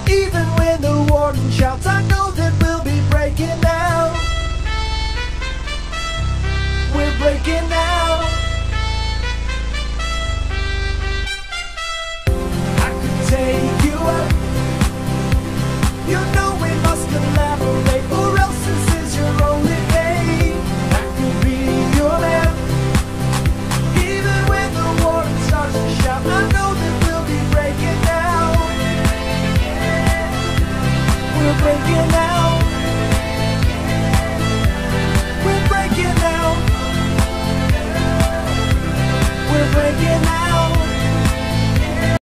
Even when the warden shouts, I know that we'll be breaking out. We're breaking out. I could take you up. You know we must collaborate, or else this is your only day. I could be your man. Even when the warden starts to shout, I know that we'll be breaking out. We're breaking out.